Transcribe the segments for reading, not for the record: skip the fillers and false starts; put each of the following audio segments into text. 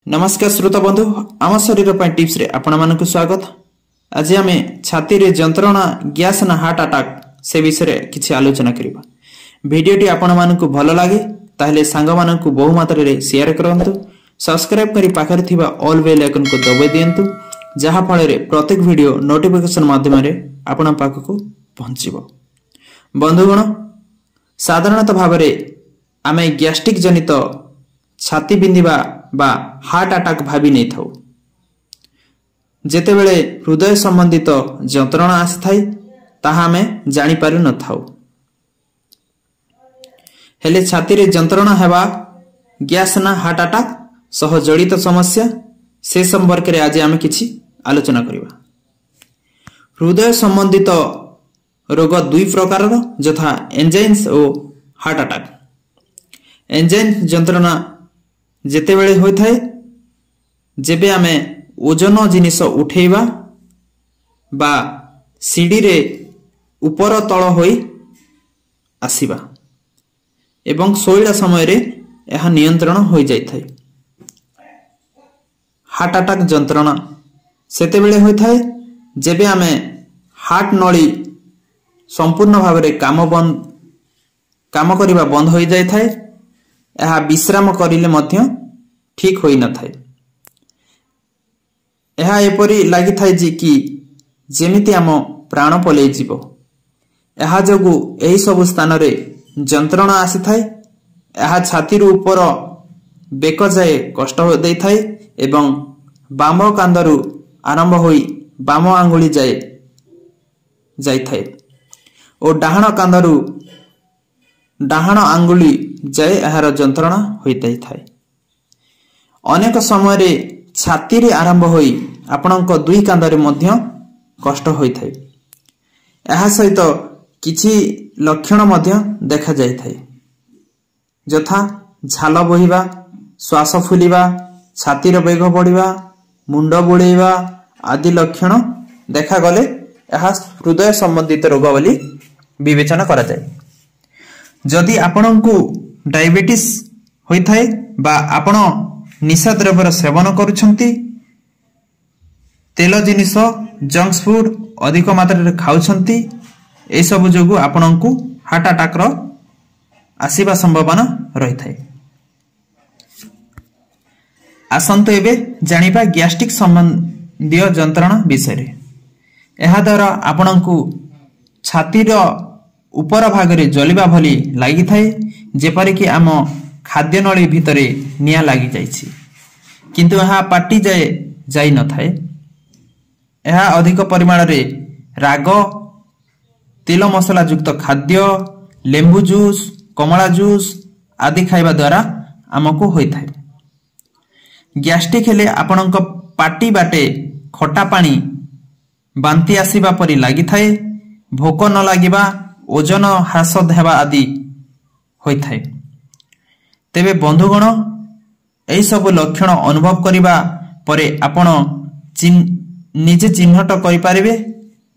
नमस्कार श्रोता बंधु आम शरीर टिप्स रे आपण मानकु स्वागत। आज आम छाती रे जंत्रणा गैस ना हार्ट अटैक से विषय रे किछि आलोचना करिबा। वीडियोटी आपण मानकु भलो लागे ताहले सांग मानकु बहु मात्रा रे शेयर करंतु, सब्सक्राइब करी पाखरे थिबा ऑल बेल आइकन को दबाइ दियंतु, जहा फळे रे प्रत्येक वीडियो नोटिफिकेशन माध्यम रे आपण पाखकु पहुंचीबो। बंधुगण, साधारणतः भाव रे आमे गैस्ट्रिक जनित छाती बिंदिबा बा हार्ट अटैक भावी नहीं थाउ। जेतेबेले हृदय संबंधित जंत्रणा आसी थाई ताहा हमें जानी पारि न थाउ। हेले छाती रे जंत्रणा हेबा गैस ना हार्ट अटैक सह जड़ित समस्या से संपर्क रे आज आमे किछि आलोचना करिबा। हृदय संबंधित रोग दुई प्रकार यथा एंजाइन्स और हार्ट अटैक। एंजाइन जंत्रणा जेतेबेले होय थाए जेबे आमे ओजन जिनिस उठेबा बा सीढ़ी रे ऊपर तळ होई आसीबा एवं सोइला समय रे यह नियंत्रण होई जाय थाए। हार्ट अटैक जंत्रणा सेतेबेले होय थाए जेबे आमे हार्ट नळी संपूर्ण भाव रे काम करिबा बंद होई जाय थाए। यह विश्राम करिले मध्य ठीक होई न थाए। यह एपरि लागि थाए जे कि जेमिति आम प्राण पलै जीवो। यह जोगु एही सब स्थान रे जंत्रणा आसी थाए। यह छाती रु ऊपर बेक जाए कष्ट हो देई थाए एवं बाम कांदरु आरंभ होई बाम आंगुली जाय थाए और डाहाण कांदरु डाहाण आंगुली जाए यार जंत्रणा होई थाए। अनेक समय रे छाती रे आरंभ होई आपणक दुई कांदरे मध्य कष्ट होई थाए। यह सहित किछि लक्षण मध्य देखा जाय थाए यथा झाल बहिबा, श्वास फुलिबा, छाती रो बेग बढ़िबा, मुंड बुलेइबा आदि लक्षण देखा गले यह हृदय संबंधित रोग बोली विवेचना करा जाय। जदि आपणकु डायबिटीज होई थाए बा आपण निशा द्रव्यर सेवन करूछंती, तेल जिनिस जंक्स फूड अधिक मात्रा रे खाउछंती, ए सब जोगु आपणकु हार्ट अटैक रो आसीबा संभावना रही थाए। आसंतो एबे जानिबा गैस्ट्रिक संबंधी जंत्रणा विषय रे। एहा द्वारा आपणकु छाती रो ऊपर भाग रे जलिबा भली लागि थाए, जेपरि कि आम खाद्य नली भितरे निया लागि जाइछि, किंतु यह पाटी जाई न थाए। यह अधिक परिमाण रे राग, तेल मसला युक्त खाद्य, लेंबू जूस, कमला जूस आदि खाइबा द्वारा आमको होई थाए। गैस्ट्रिक हेले आपणक पाटी बाटे खटा पानी बांती आसीबा परि लागि थाए, भोक न लागिबा, ओजन ह्रास हेबा आदि होई थाए। तेबे बंधुगण, एही सब लक्षण अनुभव करिबा परे आपण निजे चिन्हट करि पारिबे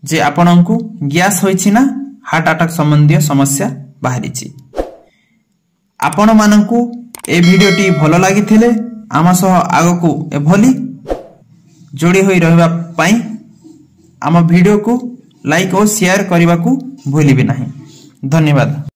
जे आपणकु गैस होइछि ना हार्ट अटैक संबंधी समस्या बाहरिछि। आपण मानकु ए भिडियोटी भलो लागिथिले आम सह आगकु एभली जोड़ी होई रहबा पई आम भिडियो को लाइक और शेयर करने को भूलिबे नहीं। धन्यवाद।